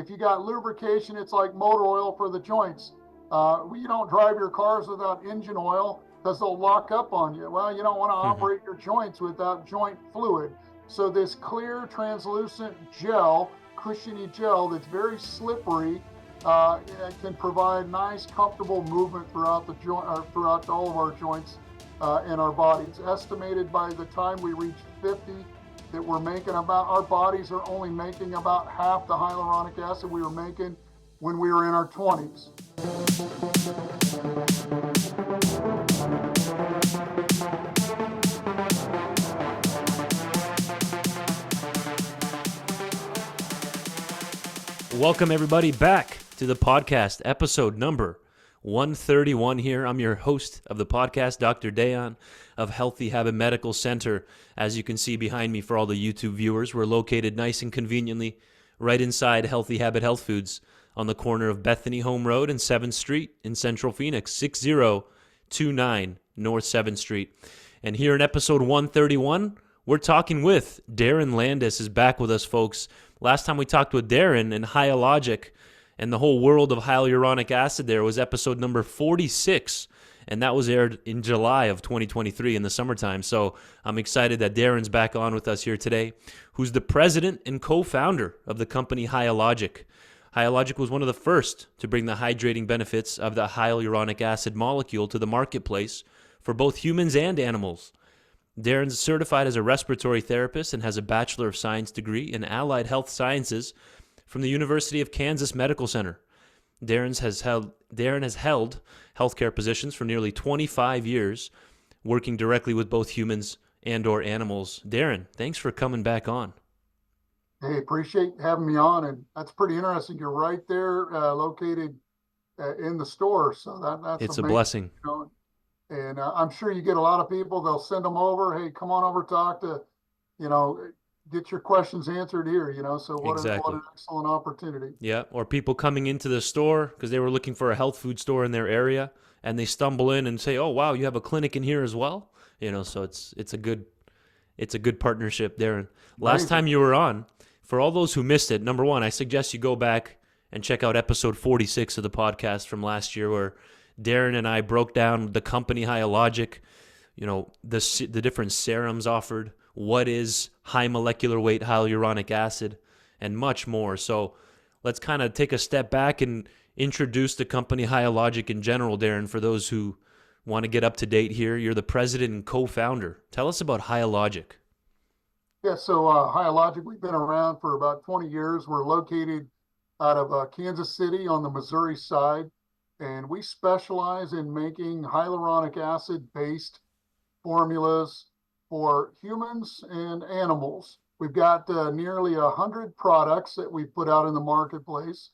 if you got lubrication, it's like motor oil for the joints. You don't drive your cars without engine oil because they'll lock up on you. Well, you don't want to operate your joints without joint fluid. So this clear, translucent gel, cushiony gel that's very slippery, can provide nice, comfortable movement throughout the joint, throughout all of our joints in our body. It's estimated by the time we reach 50 that we're making our bodies are only making about half the hyaluronic acid we were making when we were in our 20s. Welcome everybody back to the podcast, episode number 131 here. I'm your host of the podcast, Dr. Dayan of Healthy Habit Medical Center. As you can see behind me for all the YouTube viewers, we're located nice and conveniently right inside Healthy Habit Health Foods on the corner of Bethany Home Road and 7th Street in Central Phoenix, 6029 North 7th Street. And here in episode 131, we're talking with Darren Landis is back with us, folks. Last time we talked with Darren and Hyalogic and the whole world of hyaluronic acid there was episode number 46, and that was aired in July of 2023 in the summertime. So I'm excited that Darren's back on with us here today, who's the president and co-founder of the company Hyalogic. Hyalogic was one of the first to bring the hydrating benefits of the hyaluronic acid molecule to the marketplace for both humans and animals. Darren's certified as a respiratory therapist and has a Bachelor of Science degree in Allied Health Sciences from the University of Kansas Medical Center. Darren has held healthcare positions for nearly 25 years, working directly with both humans and or animals. Darren, thanks for coming back on. Hey, appreciate having me on, and that's pretty interesting. You're right there, located in the store, so that's it's amazing. A blessing. You know? And I'm sure you get a lot of people, they'll send them over, hey, come on over, talk to, get your questions answered here, so what an excellent opportunity. Yeah, or people coming into the store because they were looking for a health food store in their area, and they stumble in and say, oh, wow, you have a clinic in here as well? So it's a good partnership, Darren. Last time you were on, for all those who missed it, number one, I suggest you go back and check out episode 46 of the podcast from last year where Darren and I broke down the company Hyalogic, the different serums offered, what is high molecular weight hyaluronic acid, and much more. So let's kind of take a step back and introduce the company Hyalogic in general, Darren, for those who want to get up to date here. You're the president and co-founder. Tell us about Hyalogic. Yeah, so Hyalogic, we've been around for about 20 years. We're located out of Kansas City on the Missouri side. And we specialize in making hyaluronic acid-based formulas for humans and animals. We've got nearly 100 products that we've put out in the marketplace.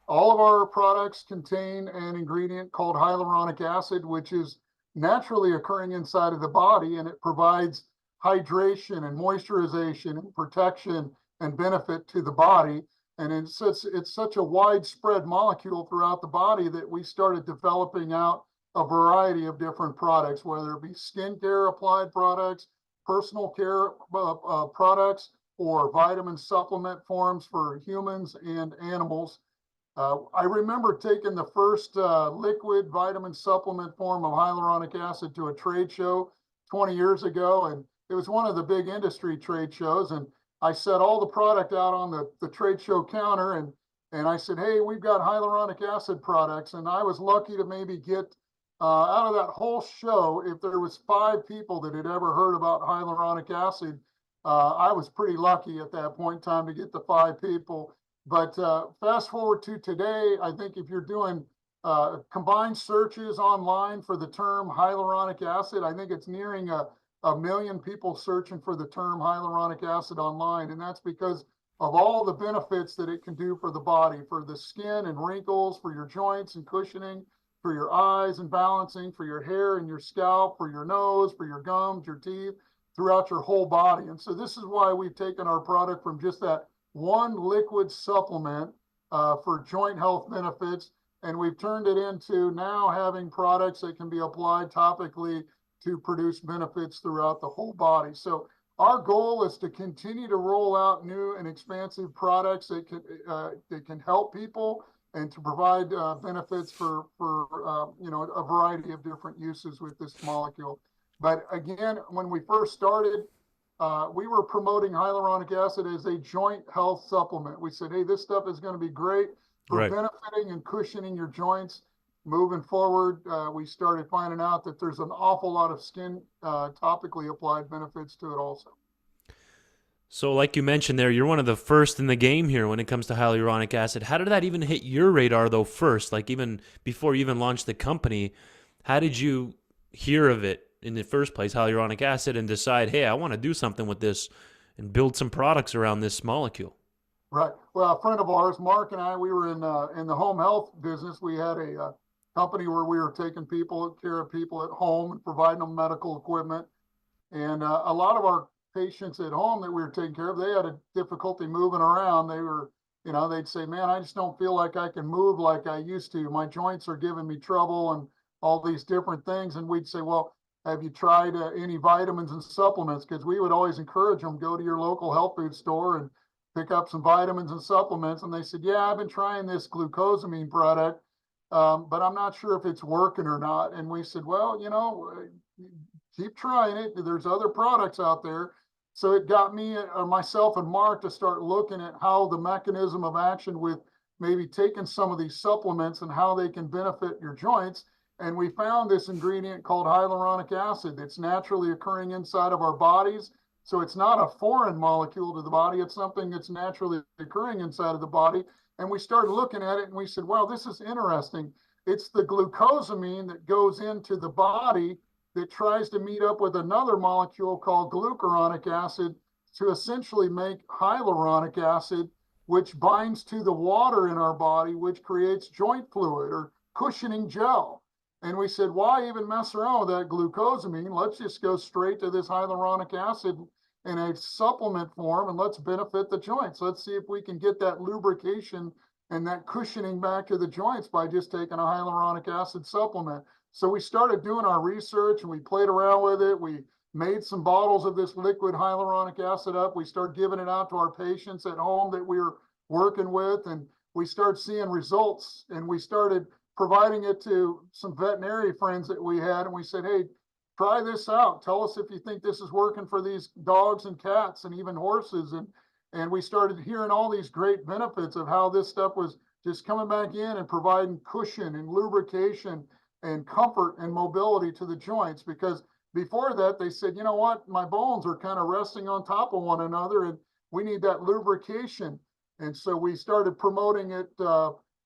All of our products contain an ingredient called hyaluronic acid, which is naturally occurring inside of the body, and it provides hydration and moisturization and protection and benefit to the body. And it's such a widespread molecule throughout the body that we started developing out a variety of different products, whether it be skincare applied products, personal care products, or vitamin supplement forms for humans and animals. I remember taking the first liquid vitamin supplement form of hyaluronic acid to a trade show 20 years ago, and it was one of the big industry trade shows, and I set all the product out on the trade show counter, and I said, hey, we've got hyaluronic acid products. And I was lucky to maybe get out of that whole show, if there was 5 people that had ever heard about hyaluronic acid, I was pretty lucky at that point in time to get the 5 people. But fast forward to today, I think if you're doing combined searches online for the term hyaluronic acid, I think it's nearing a million people searching for the term hyaluronic acid online. And that's because of all the benefits that it can do for the body, for the skin and wrinkles, for your joints and cushioning, for your eyes and balancing, for your hair and your scalp, for your nose, for your gums, your teeth, throughout your whole body. And so this is why we've taken our product from just that one liquid supplement for joint health benefits, and we've turned it into now having products that can be applied topically to produce benefits throughout the whole body. So our goal is to continue to roll out new and expansive products that can help people and to provide benefits for a variety of different uses with this molecule. But again, when we first started, we were promoting hyaluronic acid as a joint health supplement. We said, hey, this stuff is going to be great for Right. benefiting and cushioning your joints. Moving forward, we started finding out that there's an awful lot of skin topically applied benefits to it also. So like you mentioned there, you're one of the first in the game here when it comes to hyaluronic acid. How did that even hit your radar though first? Like even before you even launched the company, how did you hear of it in the first place, hyaluronic acid, and decide, hey, I want to do something with this and build some products around this molecule? Right. Well, a friend of ours, Mark and I, we were in the home health business. We had a company where we were taking care of people at home and providing them medical equipment. And a lot of our patients at home that we were taking care of, they had a difficulty moving around. They were, they'd say, man, I just don't feel like I can move like I used to. My joints are giving me trouble and all these different things. And we'd say, well, have you tried any vitamins and supplements? Because we would always encourage them, go to your local health food store and pick up some vitamins and supplements. And they said, yeah, I've been trying this glucosamine product, but I'm not sure if it's working or not. And we said, well, keep trying it. There's other products out there. So it got me, myself and Mark, to start looking at how the mechanism of action with maybe taking some of these supplements and how they can benefit your joints. And we found this ingredient called hyaluronic acid that's naturally occurring inside of our bodies. So it's not a foreign molecule to the body. It's something that's naturally occurring inside of the body. And we started looking at it and we said, wow, this is interesting. It's the glucosamine that goes into the body that tries to meet up with another molecule called glucuronic acid to essentially make hyaluronic acid, which binds to the water in our body, which creates joint fluid or cushioning gel. And we said, why even mess around with that glucosamine? Let's just go straight to this hyaluronic acid in a supplement form and let's benefit the joints. Let's see if we can get that lubrication and that cushioning back to the joints by just taking a hyaluronic acid supplement. So we started doing our research and we played around with it. We made some bottles of this liquid hyaluronic acid up. We started giving it out to our patients at home that we were working with, and we started seeing results, and we started providing it to some veterinary friends that we had. And we said, hey, try this out. Tell us if you think this is working for these dogs and cats and even horses. And we started hearing all these great benefits of how this stuff was just coming back in and providing cushion and lubrication and comfort and mobility to the joints. Because before that, they said, you know what, my bones are kind of resting on top of one another and we need that lubrication. And so we started promoting it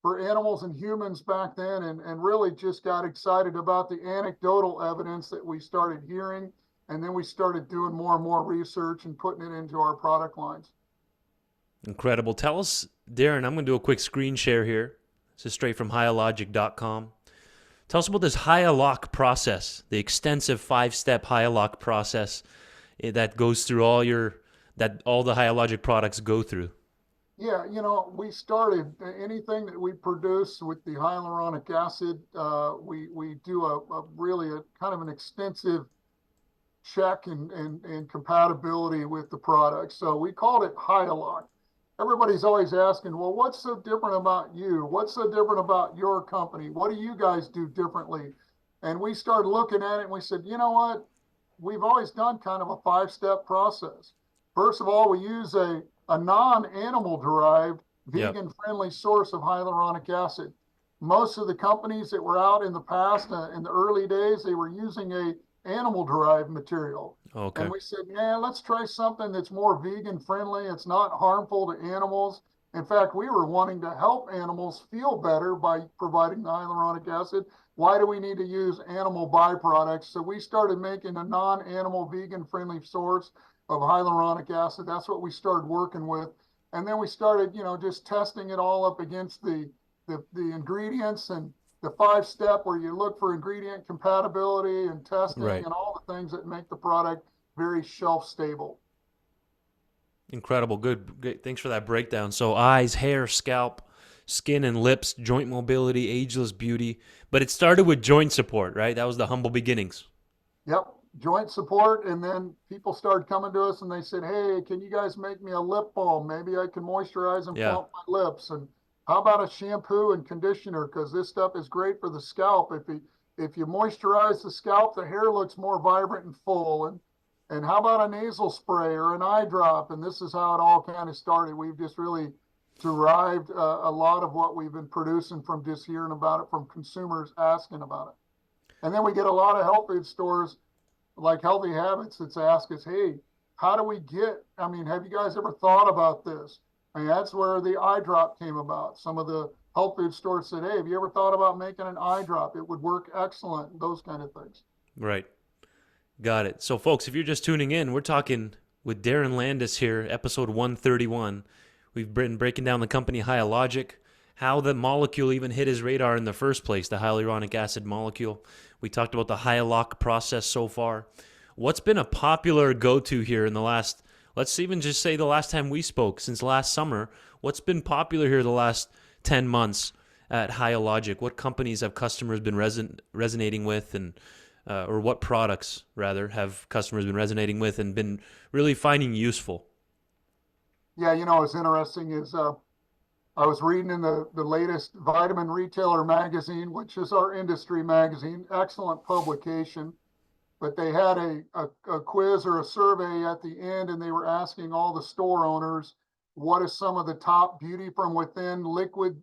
for animals and humans back then, and really just got excited about the anecdotal evidence that we started hearing. And then we started doing more and more research and putting it into our product lines. Incredible. Tell us, Darren, I'm going to do a quick screen share here. This is straight from hyalogic.com. Tell us about this Hyalock process, the extensive 5-step Hyalock process that goes through all the Hyalogic products go through. Yeah, we started anything that we produce with the hyaluronic acid. We do a really kind of an extensive check and compatibility with the product. So we called it Hyalock. Everybody's always asking, well, what's so different about you? What's so different about your company? What do you guys do differently? And we started looking at it and we said, you know what? We've always done kind of a 5-step process. First of all, we use a non-animal derived, vegan friendly source of hyaluronic acid. Most of the companies that were out in the past, in the early days, they were using a animal derived material. Okay. And we said, yeah, let's try something that's more vegan friendly. It's not harmful to animals. In fact, we were wanting to help animals feel better by providing the hyaluronic acid. Why do we need to use animal byproducts? So we started making a non-animal vegan friendly source of hyaluronic acid. That's what we started working with. And then we started, just testing it all up against the ingredients and the 5-step where you look for ingredient compatibility and testing and all the things that make the product very shelf stable. Incredible. Good. Thanks for that breakdown. So eyes, hair, scalp, skin and lips, joint mobility, ageless beauty. But it started with joint support, right? That was the humble beginnings. Yep. joint support. And then people started coming to us and they said, hey, can you guys make me a lip balm? Maybe I can moisturize and Yeah. plump my lips. And how about a shampoo and conditioner? Because this stuff is great for the scalp. If you moisturize the scalp, the hair looks more vibrant and full. And how about a nasal spray or an eye drop? And this is how it all kind of started. We've just really derived a lot of what we've been producing from just hearing about it from consumers asking about it. And then we get a lot of health food stores like Healthy Habits that's ask us, hey, how do we get, I mean, have you guys ever thought about this? I mean, that's where the eye drop came about. Some of the health food stores said, hey, have you ever thought about making an eye drop? It would work excellent, those kind of things. Right. Got it. So, folks, if you're just tuning in, we're talking with Darren Landis here, episode 131. We've been breaking down the company Hyalogic, how the molecule even hit his radar in the first place, the hyaluronic acid molecule. We talked about the Hyalock process so far. What's been a popular go-to here in the last, let's even just say the last time we spoke, since last summer, what's been popular here the last 10 months at Hyalogic? What companies have customers been resonating with, and or what products, rather, have customers been resonating with and been really finding useful? Yeah, what's interesting is I was reading in the latest Vitamin Retailer magazine, which is our industry magazine, excellent publication. But they had a quiz or a survey at the end, and they were asking all the store owners, what is some of the top beauty from within liquid,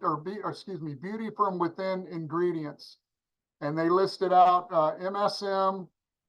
beauty from within ingredients? And they listed out MSM,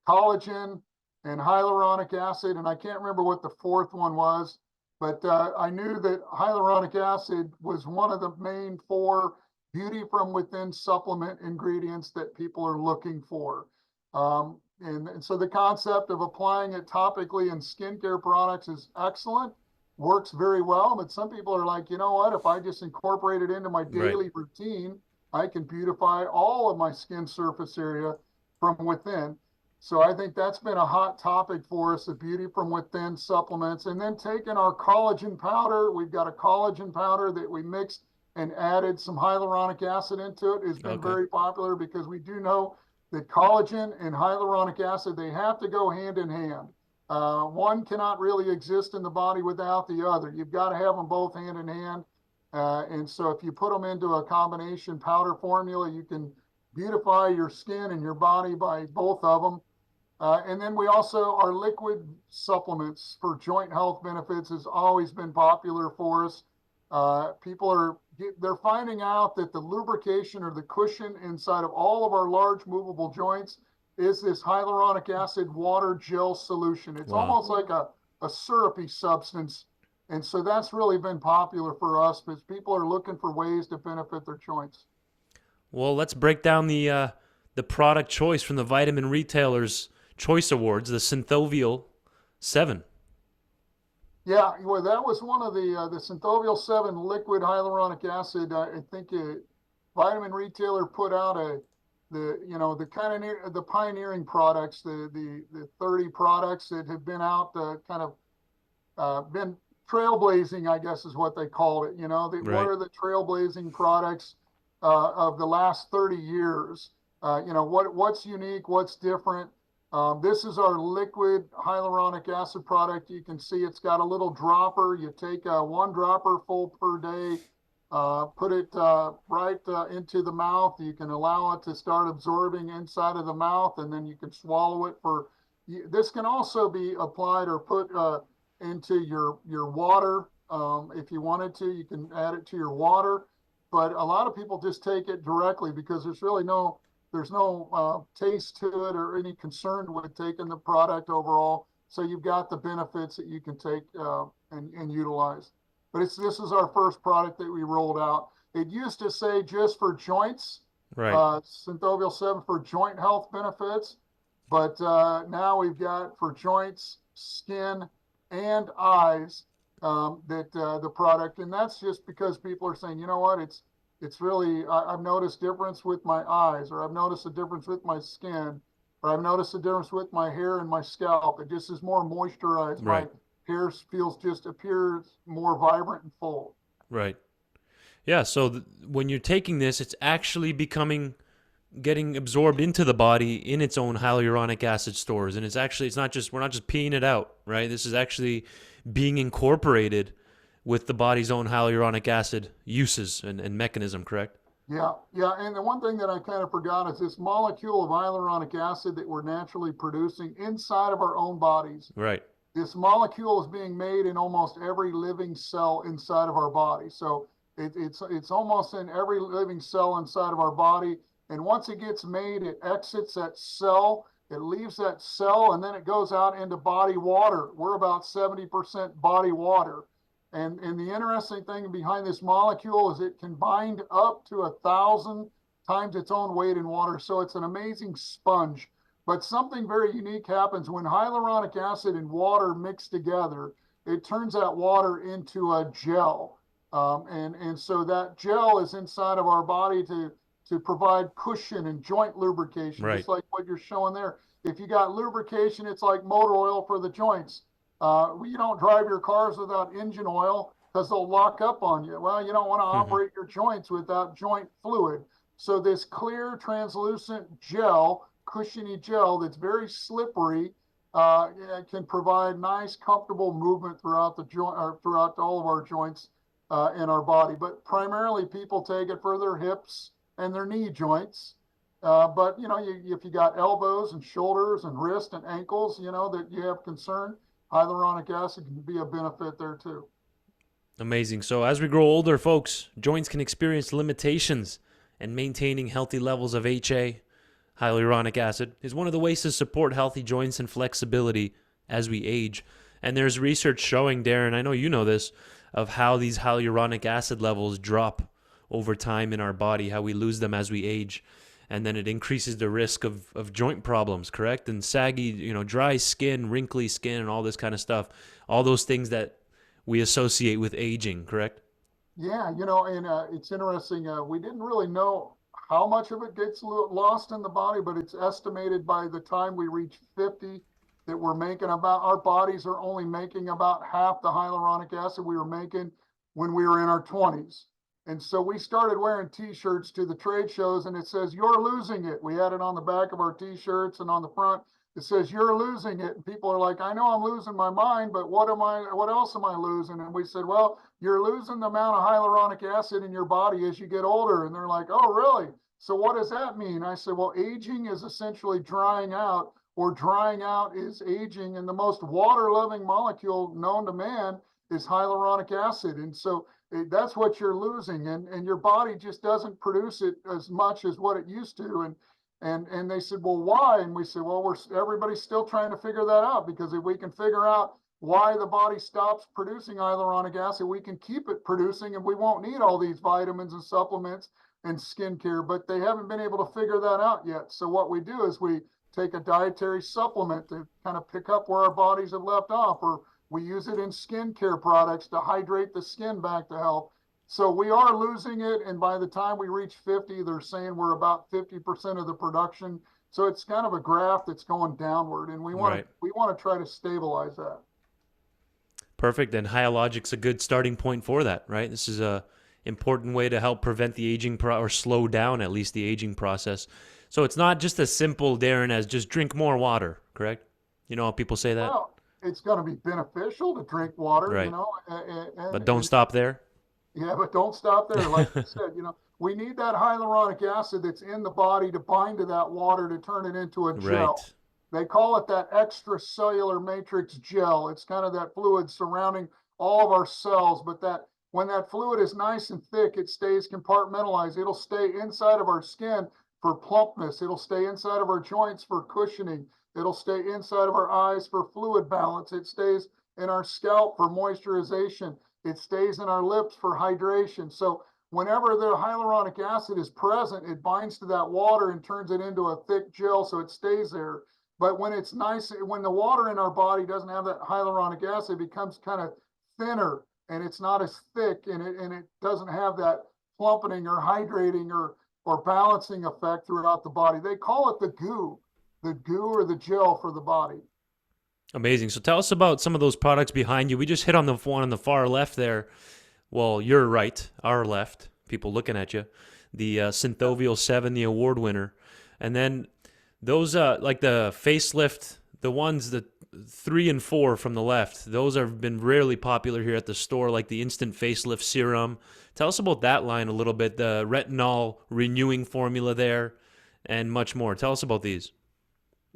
collagen, and hyaluronic acid. And I can't remember what the fourth one was, but I knew that hyaluronic acid was one of the main four beauty from within supplement ingredients that people are looking for. And so the concept of applying it topically in skincare products is excellent, works very well. But some people are like, you know what, if I just incorporate it into my Right. daily routine, I can beautify all of my skin surface area from within. So I think that's been a hot topic for us, the beauty from within supplements. And then taking our collagen powder, we've got a collagen powder that we mixed and added some hyaluronic acid into it. Has been Okay. very popular because we do know that collagen and hyaluronic acid, they have to go hand in hand. One cannot really exist in the body without the other. You've got to have them both hand in hand. And so if you put them into a combination powder formula, you can beautify your skin and your body by both of them. And then we also, our liquid supplements for joint health benefits has always been popular for us. They're finding out that the lubrication or the cushion inside of all of our large movable joints is this hyaluronic acid water gel solution. It's Wow. almost like a syrupy substance. And so that's really been popular for us because people are looking for ways to benefit their joints. Well, let's break down the product choice from the Vitamin Retailers Choice Awards, the Synthovial 7. Yeah, well, that was one of the Synthovial 7 liquid hyaluronic acid. I think Vitamin Retailer put out the pioneering products, the 30 products that have been out, been trailblazing, I guess is what they called it. What Right. are the trailblazing products of the last 30 years? What's unique, what's different. This is our liquid hyaluronic acid product. You can see it's got a little dropper. You take one dropper full per day, put it right into the mouth. You can allow it to start absorbing inside of the mouth, and then you can swallow it this can also be applied or put into your water. If you wanted to, you can add it to your water. But a lot of people just take it directly because there's no taste to it or any concern with taking the product overall. So you've got the benefits that you can take and utilize. But this is our first product that we rolled out. It used to say just for joints, Right. Synthovial 7 for joint health benefits. But now we've got for joints, skin, and eyes the product. And that's just because people are saying, you know what, it's really, I've noticed difference with my eyes, or I've noticed a difference with my skin, or I've noticed a difference with my hair and my scalp. It just is more moisturized. Right. My hair appears more vibrant and full. Right. Yeah, so when you're taking this, it's actually becoming getting absorbed into the body in its own hyaluronic acid stores. And it's not just, we're not just peeing it out, right? This is actually being incorporated with the body's own hyaluronic acid uses and mechanism, correct? Yeah, yeah. And the one thing that I kind of forgot is this molecule of hyaluronic acid that we're naturally producing inside of our own bodies. Right. This molecule is being made in almost every living cell inside of our body. So it's almost in every living cell inside of our body. And once it gets made, it exits that cell, it leaves that cell, and then it goes out into body water. We're about 70% body water. And the interesting thing behind this molecule is it can bind up to 1,000 times its own weight in water. So it's an amazing sponge. But something very unique happens when hyaluronic acid and water mix together. It turns that water into a gel. And so that gel is inside of our body to provide cushion and joint lubrication, Right. just like what you're showing there. If you got lubrication, it's like motor oil for the joints. You don't drive your cars without engine oil because they'll lock up on you. Well, you don't want to operate your joints without joint fluid. So this clear, translucent gel, cushiony gel that's very slippery, can provide nice, comfortable movement throughout the joint, or throughout all of our joints in our body. But primarily, people take it for their hips and their knee joints. But if you got elbows and shoulders and wrists and ankles, that you have concern, hyaluronic acid can be a benefit there too. Amazing. So as we grow older, folks, joints can experience limitations, and maintaining healthy levels of HA, hyaluronic acid, is one of the ways to support healthy joints and flexibility as we age. And there's research showing, Darren, I know you know this, of how these hyaluronic acid levels drop over time in our body, how we lose them as we age. And then it increases the risk of joint problems, correct? And saggy, dry skin, wrinkly skin, and all this kind of stuff. All those things that we associate with aging, correct? Yeah, and it's interesting. We didn't really know how much of it gets lost in the body, but it's estimated by the time we reach 50 that our bodies are only making about half the hyaluronic acid we were making when we were in our 20s. And so we started wearing T-shirts to the trade shows, and it says, "You're losing it." We had it on the back of our T-shirts, and on the front, it says, "You're losing it." And people are like, "I know I'm losing my mind, but what else am I losing?" And we said, "Well, you're losing the amount of hyaluronic acid in your body as you get older." And they're like, "Oh, really? So what does that mean?" I said, "Well, aging is essentially drying out, or drying out is aging. And the most water-loving molecule known to man is hyaluronic acid. And so that's what you're losing, and your body just doesn't produce it as much as what it used to." And they said, "Well, why?" And we said, "Well, everybody's still trying to figure that out, because if we can figure out why the body stops producing hyaluronic acid, we can keep it producing, and we won't need all these vitamins and supplements and skincare." But they haven't been able to figure that out yet. So what we do is we take a dietary supplement to kind of pick up where our bodies have left off, or we use it in skincare products to hydrate the skin back to health. So we are losing it, and by the time we reach 50, they're saying we're about 50% of the production. So it's kind of a graph that's going downward, and we want to try to stabilize that. Perfect. And Hyalogic's a good starting point for that, right? This is a important way to help prevent the aging or slow down at least the aging process. So it's not just as simple, Darren, as just drink more water, correct? You know how people say that? Well, it's going to be beneficial to drink water, Right. But don't and stop there. yeah, but don't stop there. Like you said, we need that hyaluronic acid that's in the body to bind to that water to turn it into a gel. Right. They call it that extracellular matrix gel. It's kind of that fluid surrounding all of our cells, but when that fluid is nice and thick, it stays compartmentalized. It'll stay inside of our skin for plumpness. It'll stay inside of our joints for cushioning. It'll stay inside of our eyes for fluid balance. It stays in our scalp for moisturization. It stays in our lips for hydration. So whenever the hyaluronic acid is present, it binds to that water and turns it into a thick gel, so it stays there. But when it's nice, when the water in our body doesn't have that hyaluronic acid, it becomes kind of thinner, and it's not as thick, and it doesn't have that plumpeting or hydrating or balancing effect throughout the body. They call it the goo or the gel for the body. Amazing. So tell us about some of those products behind you. We just hit on the one on the far left there. Well, your right, our left. people looking at you. The Synthovial 7, the award winner. And then those, like the facelift, the ones that 3 and 4 from the left, those have been rarely popular here at the store, like the instant facelift serum. Tell us about that line a little bit, the retinol renewing formula there, and much more. Tell us about these.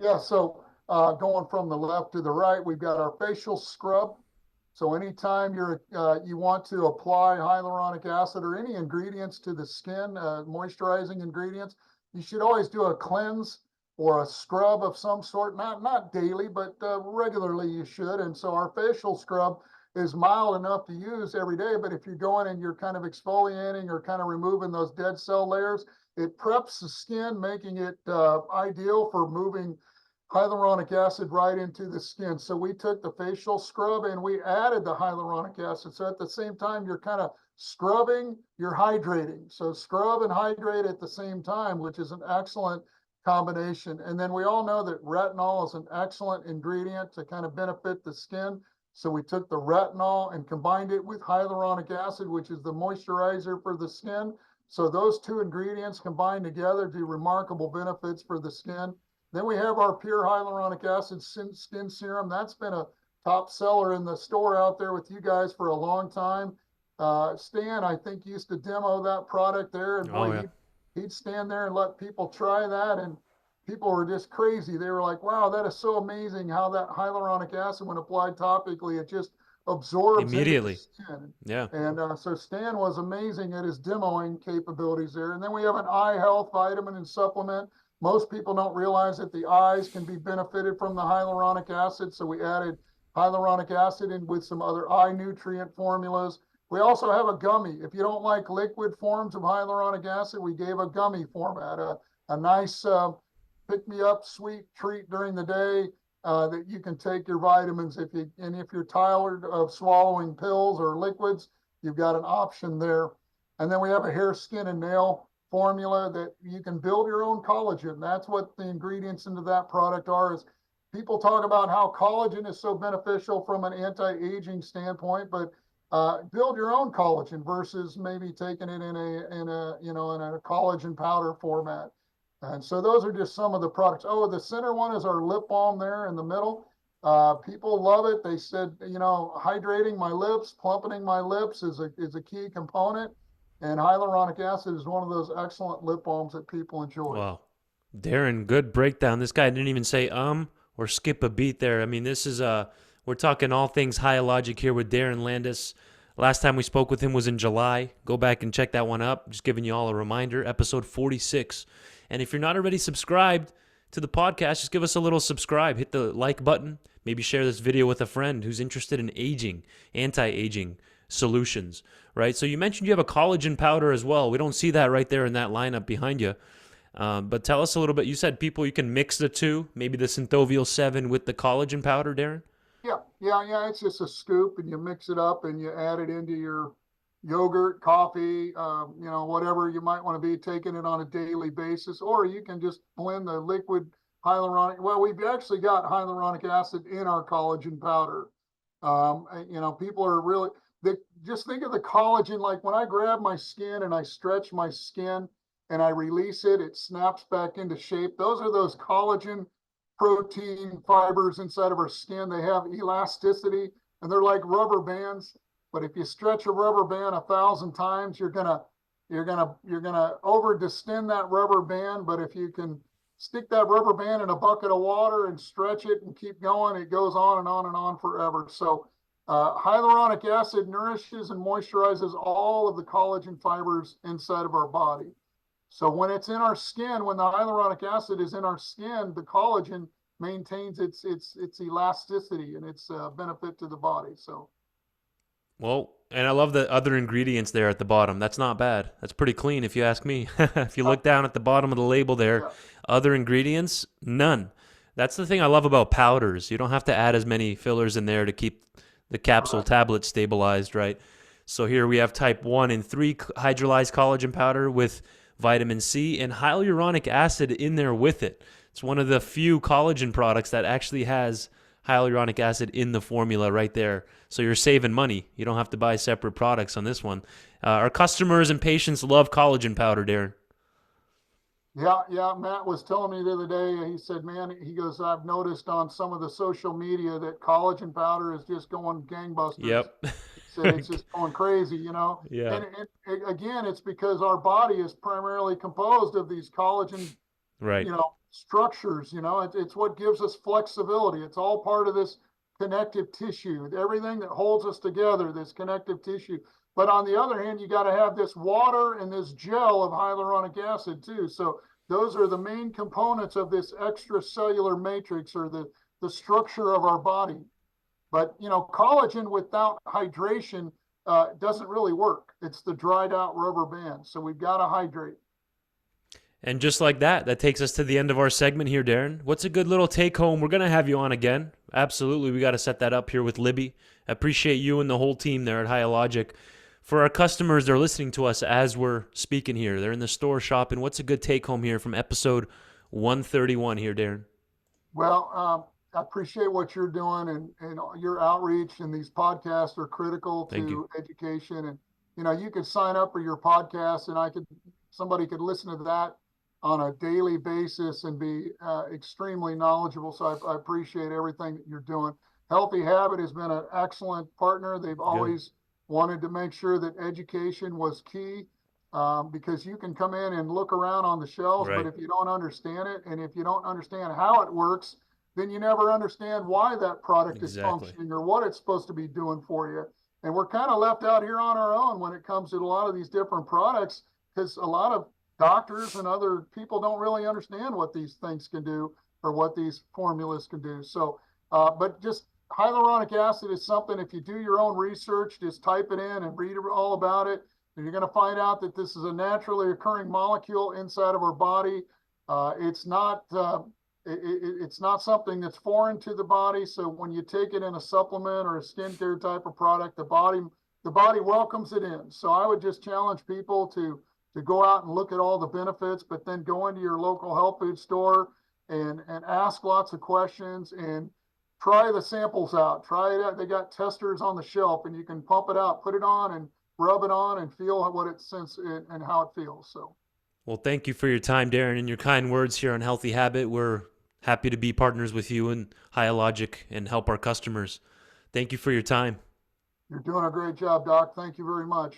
Yeah, so going from the left to the right, we've got our facial scrub. So anytime you want to apply hyaluronic acid or any ingredients to the skin, moisturizing ingredients, you should always do a cleanse or a scrub of some sort, not daily, but regularly you should. And so our facial scrub is mild enough to use every day, but if you're going and you're kind of exfoliating or kind of removing those dead cell layers, it preps the skin, making it ideal for moving hyaluronic acid right into the skin. So we took the facial scrub and we added the hyaluronic acid. So at the same time, you're kind of scrubbing, you're hydrating. So scrub and hydrate at the same time, which is an excellent combination. And then we all know that retinol is an excellent ingredient to kind of benefit the skin. So we took the retinol and combined it with hyaluronic acid, which is the moisturizer for the skin. So those two ingredients combined together do remarkable benefits for the skin. Then we have our pure hyaluronic acid skin serum. That's been a top seller in the store out there with you guys for a long time. Stan, I think, used to demo that product there, and boy, he'd stand there and let people try that, and people were just crazy. They were like, wow, that is so amazing how that hyaluronic acid, when applied topically, it just absorbs immediately into the skin. Yeah. And so Stan was amazing at his demoing capabilities there. And then we have an eye health vitamin and supplement. Most people don't realize that the eyes can be benefited from the hyaluronic acid. So we added hyaluronic acid in with some other eye nutrient formulas. We also have a gummy. If you don't like liquid forms of hyaluronic acid, we gave a gummy format, a nice pick-me-up sweet treat during the day that you can take your vitamins. If you're tired of swallowing pills or liquids, you've got an option there. And then we have a hair, skin, and nail formula that you can build your own collagen. That's what the ingredients into that product are. Is people talk about how collagen is so beneficial from an anti-aging standpoint, but build your own collagen versus maybe taking it in a collagen powder format. And so those are just some of the products. Oh, the center one is our lip balm there in the middle. People love it. They said, hydrating my lips, plumpening my lips is a key component. And hyaluronic acid is one of those excellent lip balms that people enjoy. Wow. Darren, good breakdown. This guy didn't even say or skip a beat there. I mean, this is we're talking all things Hyalogic here with Darren Landis. Last time we spoke with him was in July. Go back and check that one up. Just giving you all a reminder, episode 46. And if you're not already subscribed to the podcast, just give us a little subscribe. Hit the like button. Maybe share this video with a friend who's interested in aging, anti-aging solutions, right? So you mentioned you have a collagen powder as well. We don't see that right there in that lineup behind you. But tell us a little bit. You said you can mix the two, maybe the Synthovial 7 with the collagen powder, Darren? Yeah. It's just a scoop, and you mix it up, and you add it into your yogurt, coffee, whatever you might want to be taking it on a daily basis. Or you can just blend the liquid hyaluronic. Well, we've actually got hyaluronic acid in our collagen powder. People are really, just think of the collagen, like when I grab my skin and I stretch my skin and I release it, it snaps back into shape. Those are those collagen protein fibers inside of our skin. They have elasticity and they're like rubber bands. But if you stretch a rubber band 1,000 times, you're gonna over distend that rubber band. But if you can stick that rubber band in a bucket of water and stretch it and keep going, it goes on and on and on forever. So hyaluronic acid nourishes and moisturizes all of the collagen fibers inside of our body. So when it's in our skin, when the hyaluronic acid is in our skin, the collagen maintains its elasticity and its benefit to the body. So. Well, and I love the other ingredients there at the bottom. That's not bad. That's pretty clean if you ask me. If you look down at the bottom of the label there, other ingredients, none. That's the thing I love about powders. You don't have to add as many fillers in there to keep the capsule tablet stabilized, right? So here we have type 1 and 3 hydrolyzed collagen powder with vitamin C and hyaluronic acid in there with it. It's one of the few collagen products that actually has hyaluronic acid in the formula right there. So you're saving money. You don't have to buy separate products on this one. Our customers and patients love collagen powder, Darren. Yeah. Matt was telling me the other day, he said, man, he goes, I've noticed on some of the social media that collagen powder is just going gangbusters. Yep. He said it's just going crazy, Yeah. And again, it's because our body is primarily composed of these collagen, Right. structures. It's what gives us flexibility. It's all part of this connective tissue, everything that holds us together, this connective tissue. But on the other hand, you got to have this water and this gel of hyaluronic acid too. So those are the main components of this extracellular matrix, or the structure of our body. But collagen without hydration doesn't really work. It's the dried out rubber band. So we've got to hydrate. And just like that, that takes us to the end of our segment here, Darren. What's a good little take home? We're going to have you on again. Absolutely. We got to set that up here with Libby. I appreciate you and the whole team there at Hyalogic. For our customers, they're listening to us as we're speaking here. They're in the store shopping. What's a good take home here from episode 131 here, Darren? Well, I appreciate what you're doing, and your outreach, and these podcasts are critical to education. And, you could sign up for your podcast, and somebody could listen to that on a daily basis and be extremely knowledgeable. So I appreciate everything that you're doing. Healthy Habit has been an excellent partner. They've always wanted to make sure that education was key, because you can come in and look around on the shelves, Right. but if you don't understand it, and if you don't understand how it works, then you never understand why that product is functioning or what it's supposed to be doing for you. And we're kind of left out here on our own when it comes to a lot of these different products, because a lot of doctors and other people don't really understand what these things can do or what these formulas can do. So, but just hyaluronic acid is something, if you do your own research, just type it in and read all about it, and you're going to find out that this is a naturally occurring molecule inside of our body. It's not something that's foreign to the body. So when you take it in a supplement or a skincare type of product, the body welcomes it in. So I would just challenge people to go out and look at all the benefits, but then go into your local health food store and ask lots of questions and try the samples out. Try it out. They got testers on the shelf, and you can pump it out, put it on, and rub it on, and feel what it senses and how it feels. So, well, thank you for your time, Darren, and your kind words here on Healthy Habit. We're happy to be partners with you and Hyalogic and help our customers. Thank you for your time. You're doing a great job, Doc. Thank you very much.